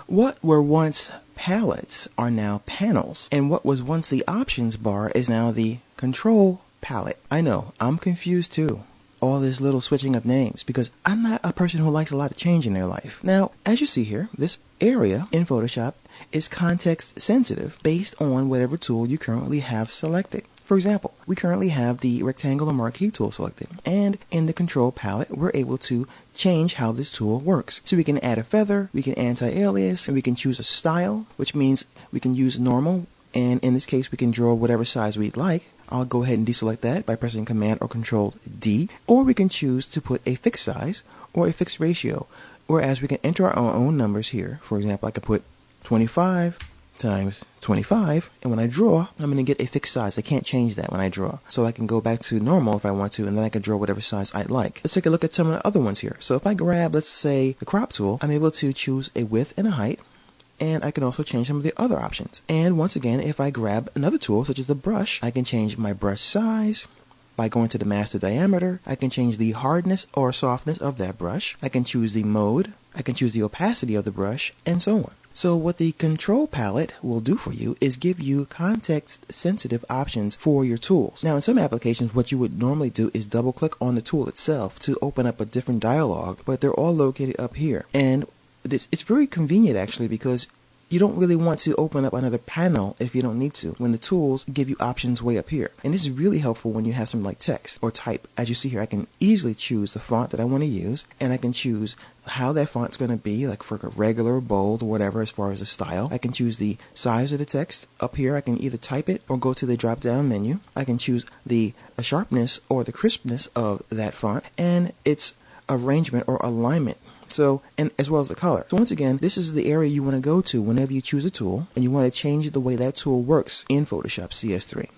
What were once palettes are now panels, and what was once the options bar is now the control palette. I know, I'm confused too. All this little switching of names, because I'm not a person who likes a lot of change in their life. Now, as you see here, this area in Photoshop is context sensitive based on whatever tool you currently have selected. For example, we currently have the rectangular marquee tool selected, and in the control palette, we're able to change how this tool works. So we can add a feather, we can anti-alias, and we can choose a style, which means we can use normal, and in this case, we can draw whatever size we'd like. I'll go ahead and deselect that by pressing Command or Control D, or we can choose to put a fixed size or a fixed ratio, whereas we can enter our own numbers here. For example, I could put 25 times 25, and when I draw, I'm going to get a fixed size. I can't change that when I draw. So I can go back to normal if I want to, and then I can draw whatever size I'd like. Let's take a look at some of the other ones here. So if I grab, let's say, the crop tool, I'm able to choose a width and a height, and I can also change some of the other options. And once again, if I grab another tool, such as the brush, I can change my brush size. By going to the master diameter, I can change the hardness or softness of that brush. I can choose the mode. I can choose the opacity of the brush, and so on. So what the control palette will do for you is give you context-sensitive options for your tools. Now, in some applications, what you would normally do is double-click on the tool itself to open up a different dialog, but they're all located up here. And it's very convenient, actually, because you don't really want to open up another panel if you don't need to, when the tools give you options way up here. And this is really helpful when you have something like text or type. As you see here, I can easily choose the font that I want to use, and I can choose how that font's going to be, like for regular, bold, or whatever, as far as the style. I can choose the size of the text. Up here, I can either type it or go to the drop-down menu. I can choose the sharpness or the crispness of that font, and its arrangement or alignment. So, and as well as the color. So once again, this is the area you want to go to whenever you choose a tool and you want to change the way that tool works in Photoshop CS3.